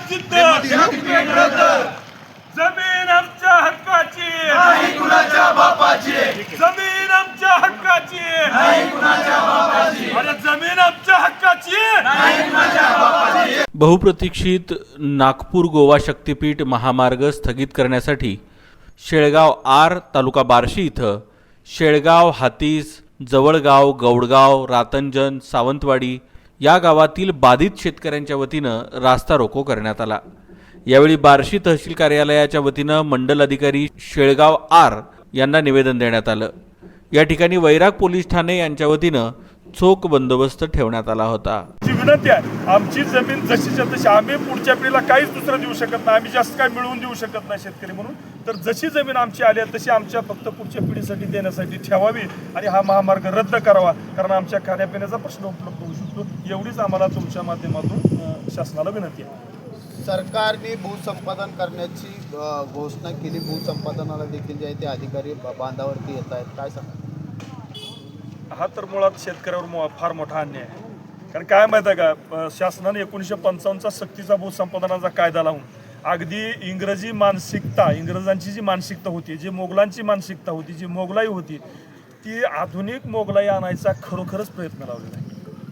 सिद्ध जमीन आमच्या हक्काची नाही कुणाच्या बापाची, जमीन आमच्या हक्काची नाही कुणाच्या बापाची, अरे जमीन आमच्या हक्काची नाही कुणाच्या बापाची. बहुप्रतीक्षित नागपूर गोवा शक्तीपीठ महामार्ग स्थगित करण्यासाठी शेळगाव आर तालुका बार्शी इथं शेळगाव, हातीस, जवळगाव, गौडगाव, रातंजन, सावंतवाडी या गावातील बाधित शेतकऱ्यांच्या वतीनं रास्ता रोको करण्यात आला. यावेळी बार्शी तहसील कार्यालयाच्या वतीनं मंडल अधिकारी शेळगाव आर यांना निवेदन देण्यात आलं. या ठिकाणी वैराग पोलीस ठाणे यांच्या वतीनं चोख बंदोबस्त ठेवण्यात आला होता. विनंती आहे, आमची जमीन जशीच्या तशी, आम्ही पुढच्या पिढीला काहीच दुसरं देऊ शकत नाही, आम्ही जास्त काय मिळवून देऊ शकत नाही शेतकरी म्हणून. तर जशी जमीन आमची आली आहे तशी आमच्या फक्त पुढच्या पिढीसाठी देण्यासाठी ठेवावी आणि हा महामार्ग रद्द करावा, कारण आमच्या खाण्यापिण्याचा प्रश्न उपलब्ध होऊ शकतो. एवढीच आम्हाला तुमच्या माध्यमातून शासनाला विनंती आहे. सरकारने भूसंपादन करण्याची घोषणा केली, भूसंपादनाला देखील जे आहे ते अधिकारी बांधावरती येत आहेत, काय सांगा? हा तर मुळात शेतकऱ्यावर फार मोठा अन्याय आहे. कारण काय माहिती आहे का, शासनाने 1955चा सक्तीचा भूसंपादनाचा कायदा लावून अगदी इंग्रजी मानसिकता, इंग्रजांची जी मानसिकता होती, जी मोगलांची मानसिकता होती, जी मोगलाई होती, ती आधुनिक मोगलाई आणायचा खरोखरच प्रयत्न लावलेला आहे.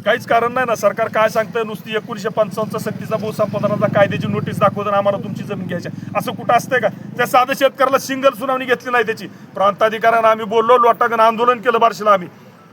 काहीच कारण नाही ना, सरकार काय सांगतं, नुसती 1955चा सक्तीचा भूसंपादनाचा कायद्याची नोटीस दाखवतं आम्हाला तुमची जमीन घ्यायची, असं कुठं असतंय का? त्या साधं शेतकऱ्याला सिंगल सुनावणी घेतली नाही त्याची. प्रांताधिकाऱ्यांना आम्ही बोललो, लोटांगण आंदोलन केलं बार्शीला आम्ही.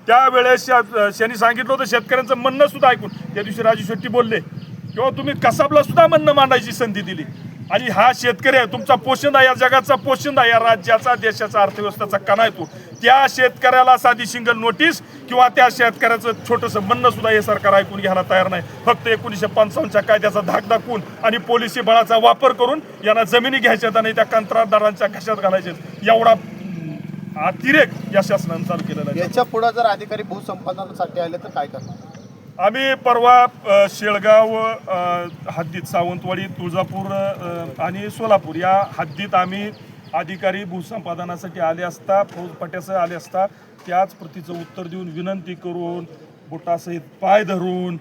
त्यावेळेस त्यांनी सांगितलं होतं शेतकऱ्यांचं म्हणणं सुद्धा ऐकून. त्या दिवशी राजू शेट्टी बोलले किंवा तुम्ही कसाबला सुद्धा म्हणणं मांडायची संधी दिली. आणि हा शेतकरी आहे तुमचा पोशिंदा, या जगाचा पोशिंदा, या राज्याचा, देशाचा, अर्थव्यवस्थेचा कणा आहे तो. त्या शेतकऱ्याला साधी सिंगल नोटीस किंवा त्या शेतकऱ्याचं छोटंसं म्हणणं सुद्धा हे सरकार ऐकून घ्यायला तयार नाही. फक्त 1955च्या कायद्याचा धाक दाखवून आणि पोलिसी बळाचा वापर करून यांना जमिनी घ्यायच्यात आणि त्या कंत्राटदारांच्या घशात घालायच्यात, एवढा अतिरेक या शासनाने चालू केलेला आहे. याच्या पुढे जर अधिकारी भूसंपादनासाठी आले तर काय करणार? आम्ही परवा शेळगाव हद्दीत, सावंतवाडी, तुळजापूर आणि सोलापूर या हद्दीत आम्ही अधिकारी भूसंपादनासाठी आले असता, फौजफाट्यासह आले असता, त्याच प्रतीचं उत्तर देऊन, विनंती करून, बोटासहित पाय धरून,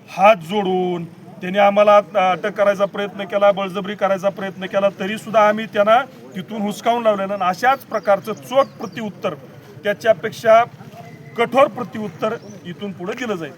हात जोडून त्यांनी आम्हाला अटक करायचा प्रयत्न केला, बळजबरी करायचा प्रयत्न केला, तरीसुद्धा आम्ही त्यांना तिथून हुसकावून लावलेलं. आणि अशाच प्रकारचं चोख प्रत्युत्तर, त्याच्यापेक्षा कठोर प्रत्युत्तर इथून पुढे दिलं जाईल.